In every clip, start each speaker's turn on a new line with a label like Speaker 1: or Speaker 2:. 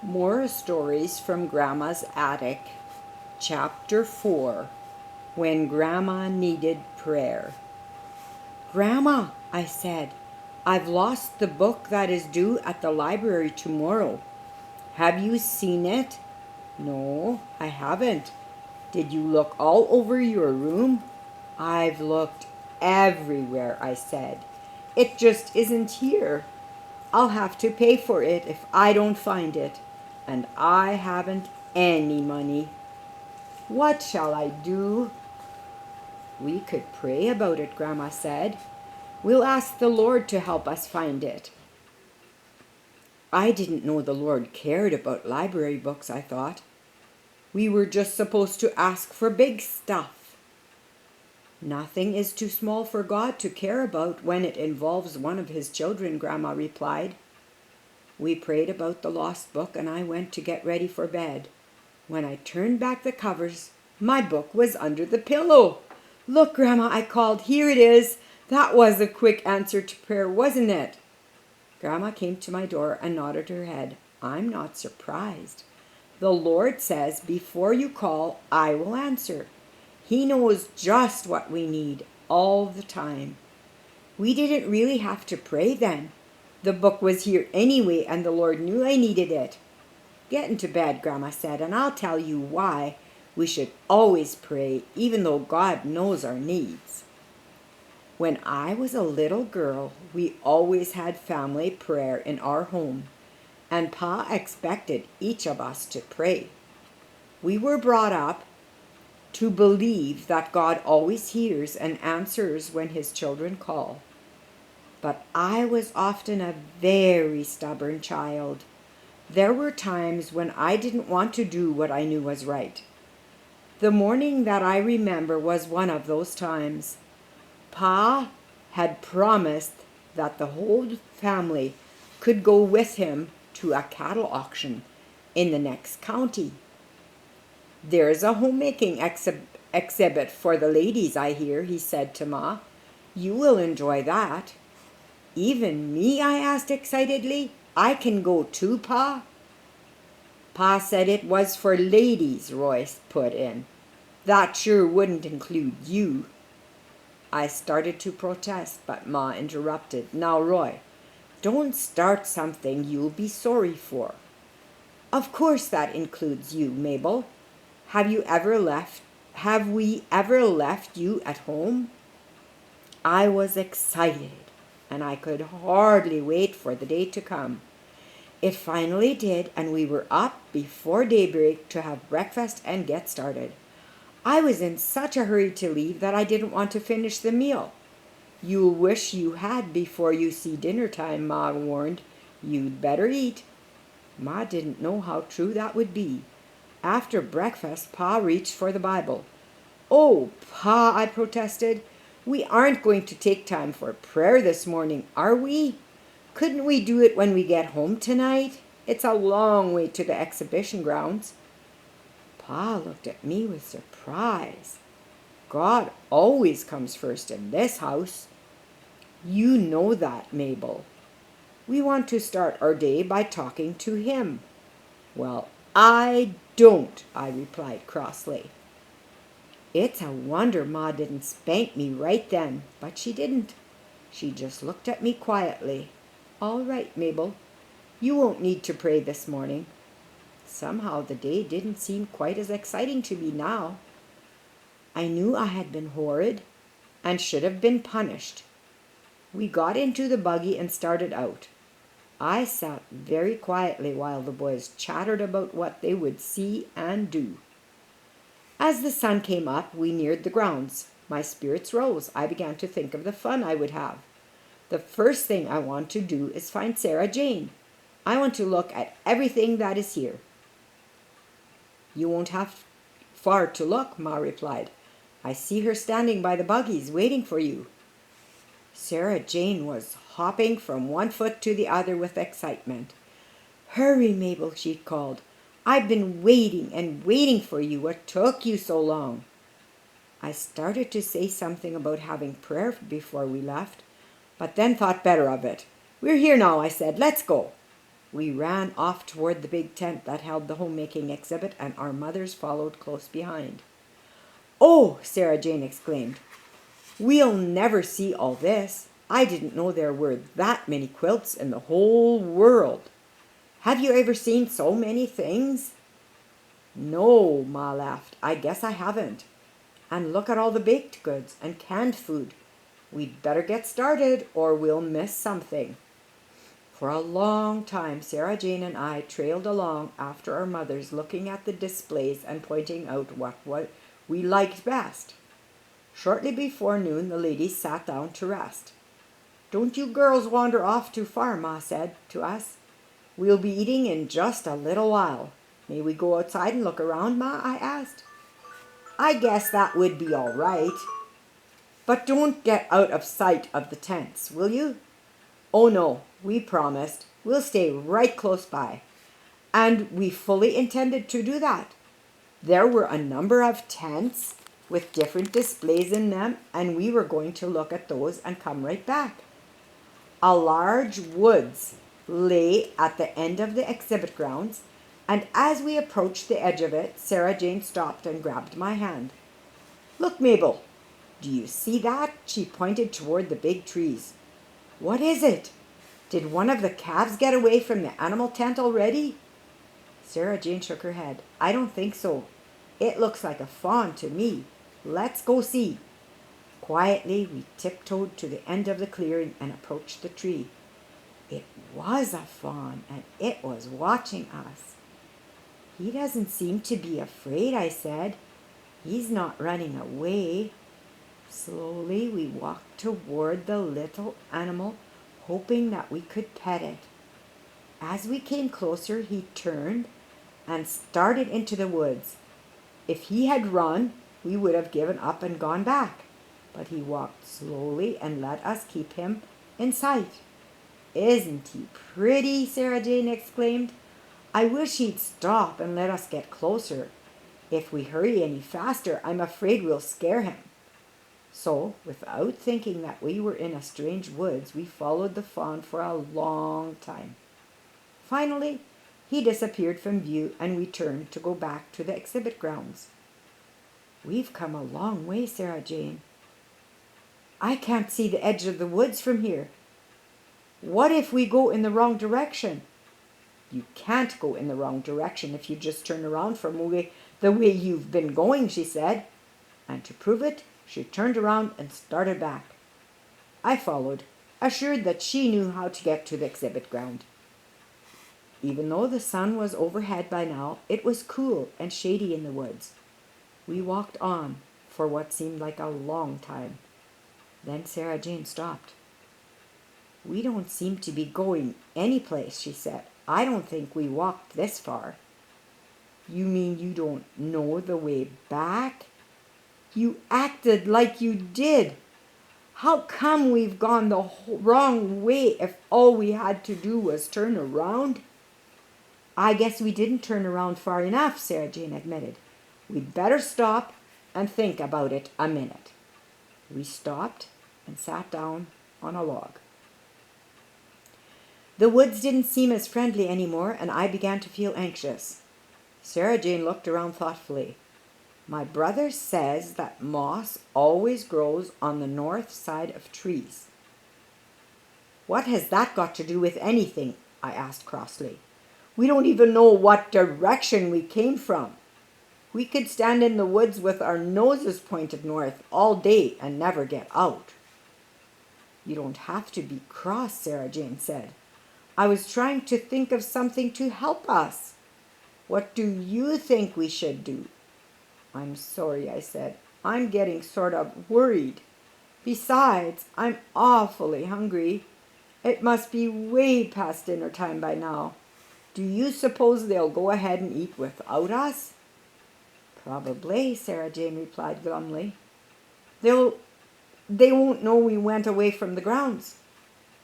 Speaker 1: More stories from Grandma's attic, Chapter 4, When Grandma Needed Prayer. Grandma, I said, I've lost the book that is due at the library tomorrow. Have you seen it? No, I haven't. Did you look all over your room? I've looked everywhere, I said. It just isn't here. I'll have to pay for it if I don't find it, and I haven't any money. What shall I do? We could pray about it, Grandma said. We'll ask the Lord to help us find it. I didn't know the Lord cared about library books, I thought. We were just supposed to ask for big stuff. Nothing is too small for God to care about when it involves one of his children, Grandma replied. We prayed about the lost book and I went to get ready for bed. When I turned back the covers, my book was under the pillow. Look, Grandma, I called. Here it is. That was a quick answer to prayer, wasn't it? Grandma came to my door and nodded her head. I'm not surprised. The Lord says, before you call, I will answer. He knows just what we need all the time. We didn't really have to pray then. The book was here anyway, and the Lord knew I needed it. Get into bed, Grandma said, and I'll tell you why we should always pray, even though God knows our needs. When I was a little girl, we always had family prayer in our home, and Pa expected each of us to pray. We were brought up to believe that God always hears and answers when his children call. But I was often a very stubborn child. There were times when I didn't want to do what I knew was right. The morning that I remember was one of those times. Pa had promised that the whole family could go with him to a cattle auction in the next county. There's a homemaking exhibit for the ladies, I hear, he said to Ma. You will enjoy that. Even me, I asked excitedly. I can go too, Pa? Pa said it was for ladies, Royce put in. That sure wouldn't include you. I started to protest, but Ma interrupted. Now, Roy, don't start something you'll be sorry for. Of course that includes you, Mabel. Have we ever left you at home? I was excited, and I could hardly wait for the day to come. It finally did, and we were up before daybreak to have breakfast and get started. I was in such a hurry to leave that I didn't want to finish the meal. You'll wish you had before you see dinner time, Ma warned. You'd better eat. Ma didn't know how true that would be. After breakfast, Pa reached for the Bible. Oh, Pa, I protested. We aren't going to take time for prayer this morning, are we? Couldn't we do it when we get home tonight? It's a long way to the exhibition grounds. Pa looked at me with surprise. God always comes first in this house. You know that, Mabel. We want to start our day by talking to him. Well, I don't, I replied crossly. It's a wonder Ma didn't spank me right then, but she didn't. She just looked at me quietly. All right, Mabel, you won't need to pray this morning. Somehow the day didn't seem quite as exciting to me now. I knew I had been horrid and should have been punished. We got into the buggy and started out. I sat very quietly while the boys chattered about what they would see and do. As the sun came up, we neared the grounds. My spirits rose. I began to think of the fun I would have. The first thing I want to do is find Sarah Jane. I want to look at everything that is here. You won't have far to look, Ma replied. I see her standing by the buggies waiting for you. Sarah Jane was hopping from one foot to the other with excitement. Hurry, Mabel, she called. I've been waiting and waiting for you. What took you so long? I started to say something about having prayer before we left, but then thought better of it. We're here now, I said. Let's go. We ran off toward the big tent that held the homemaking exhibit, and our mothers followed close behind. "Oh!" Sarah Jane exclaimed. "We'll never see all this. I didn't know there were that many quilts in the whole world. Have you ever seen so many things?" "No," Ma laughed. "I guess I haven't. And look at all the baked goods and canned food. We'd better get started or we'll miss something." For a long time Sarah Jane and I trailed along after our mothers, looking at the displays and pointing out what we liked best. Shortly before noon the ladies sat down to rest. "Don't you girls wander off too far," Ma said to us. "We'll be eating in just a little while." "May we go outside and look around, Ma?" I asked. "I guess that would be all right. But don't get out of sight of the tents, will you?" "Oh no," we promised. "We'll stay right close by." And we fully intended to do that. There were a number of tents with different displays in them, and we were going to look at those and come right back. A large woods lay at the end of the exhibit grounds, and as we approached the edge of it, Sarah Jane stopped and grabbed my hand. "Look, Mabel, do you see that?" She pointed toward the big trees. "What is it? Did one of the calves get away from the animal tent already?" Sarah Jane shook her head. "I don't think so. It looks like a fawn to me. Let's go see." Quietly, we tiptoed to the end of the clearing and approached the tree. It was a fawn, and it was watching us. "He doesn't seem to be afraid," I said. "He's not running away." Slowly, we walked toward the little animal, hoping that we could pet it. As we came closer, he turned and started into the woods. If he had run, we would have given up and gone back. But he walked slowly and let us keep him in sight. "Isn't he pretty?" Sarah Jane exclaimed. "I wish he'd stop and let us get closer. If we hurry any faster, I'm afraid we'll scare him." So, without thinking that we were in a strange woods, we followed the fawn for a long time. Finally, he disappeared from view, and we turned to go back to the exhibit grounds. "We've come a long way, Sarah Jane. I can't see the edge of the woods from here. What if we go in the wrong direction?" "You can't go in the wrong direction if you just turn around from the way you've been going," she said. And to prove it, she turned around and started back. I followed, assured that she knew how to get to the exhibit ground. Even though the sun was overhead by now, it was cool and shady in the woods. We walked on for what seemed like a long time. Then Sarah Jane stopped. "We don't seem to be going any place," she said. "I don't think we walked this far." "You mean you don't know the way back? You acted like you did. How come we've gone the wrong way if all we had to do was turn around?" "I guess we didn't turn around far enough," Sarah Jane admitted. "We'd better stop and think about it a minute." We stopped and sat down on a log. The woods didn't seem as friendly anymore, and I began to feel anxious. Sarah Jane looked around thoughtfully. "My brother says that moss always grows on the north side of trees." "What has that got to do with anything?" I asked crossly. "We don't even know what direction we came from. We could stand in the woods with our noses pointed north all day and never get out." "You don't have to be cross," Sarah Jane said. "I was trying to think of something to help us. What do you think we should do?" "I'm sorry," I said. "I'm getting sort of worried. Besides, I'm awfully hungry. It must be way past dinner time by now. Do you suppose they'll go ahead and eat without us?" "Probably," Sarah Jane replied glumly. They won't know we went away from the grounds.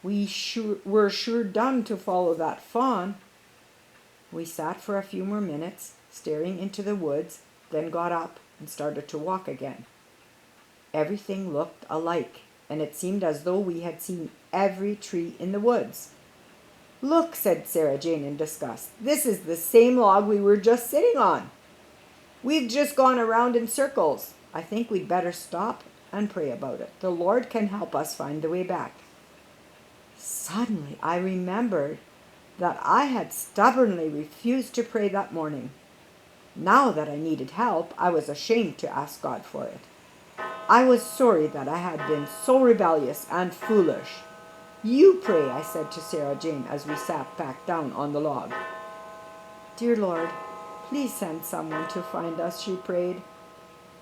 Speaker 1: We're sure done to follow that fawn." We sat for a few more minutes, staring into the woods, then got up and started to walk again. Everything looked alike, and it seemed as though we had seen every tree in the woods. Look, said Sarah Jane in disgust. This is the same log we were just sitting on. We've just gone around in circles. I think we'd better stop and pray about it. The Lord can help us find the way back. Suddenly I remembered that I had stubbornly refused to pray that morning. Now that I needed help, I was ashamed to ask God for it. I was sorry that I had been so rebellious and foolish. You pray, I said to Sarah Jane as we sat back down on the log. Dear Lord, please send someone to find us, she prayed,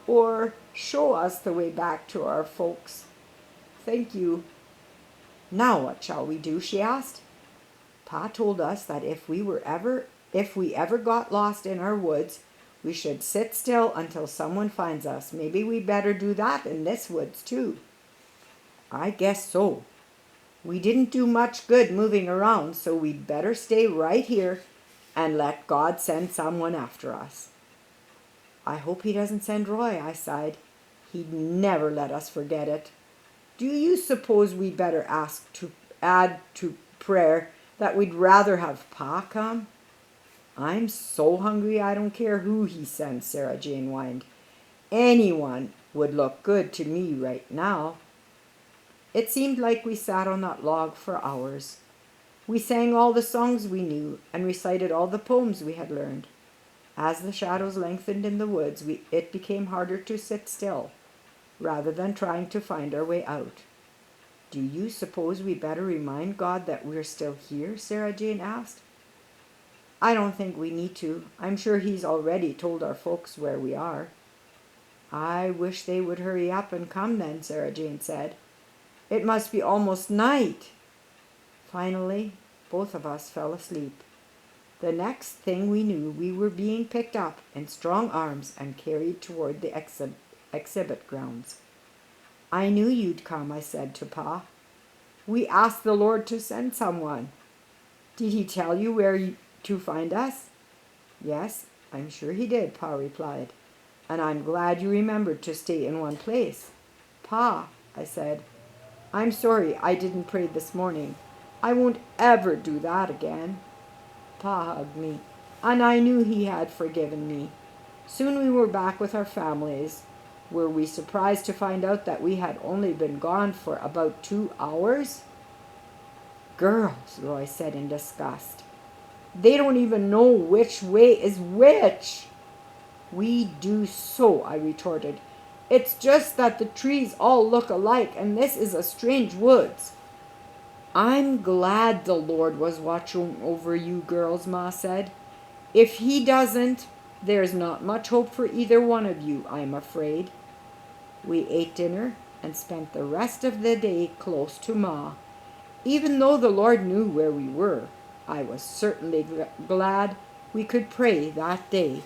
Speaker 1: or show us the way back to our folks. Thank you. Now what shall we do, she asked. Pa told us that if we ever got lost in our woods, we should sit still until someone finds us. Maybe we'd better do that in this woods too. I guess so. We didn't do much good moving around, so we'd better stay right here and let God send someone after us. I hope he doesn't send Roy, I sighed. He'd never let us forget it. Do you suppose we'd better add to prayer that we'd rather have Pa come? I'm so hungry I don't care who he sends, Sarah Jane whined. Anyone would look good to me right now. It seemed like we sat on that log for hours. We sang all the songs we knew and recited all the poems we had learned. As the shadows lengthened in the woods, it became harder to sit still, rather than trying to find our way out. Do you suppose we better remind God that we're still here? Sarah Jane asked. I don't think we need to. I'm sure he's already told our folks where we are. I wish they would hurry up and come then, Sarah Jane said. It must be almost night. Finally, both of us fell asleep. The next thing we knew, we were being picked up in strong arms and carried toward the exhibit grounds. I knew you'd come, I said to Pa. We asked the Lord to send someone. Did he tell you where to find us? Yes, I'm sure he did, Pa replied. And I'm glad you remembered to stay in one place. Pa, I said, I'm sorry I didn't pray this morning. I won't ever do that again. Pa hugged me, and I knew he had forgiven me. Soon we were back with our families. Were we surprised to find out that we had only been gone for about 2 hours? Girls, Roy said in disgust. They don't even know which way is which. We do so, I retorted. It's just that the trees all look alike, and this is a strange woods. I'm glad the Lord was watching over you girls, Ma said. If he doesn't, there's not much hope for either one of you, I'm afraid. We ate dinner and spent the rest of the day close to Ma. Even though the Lord knew where we were, I was certainly glad we could pray that day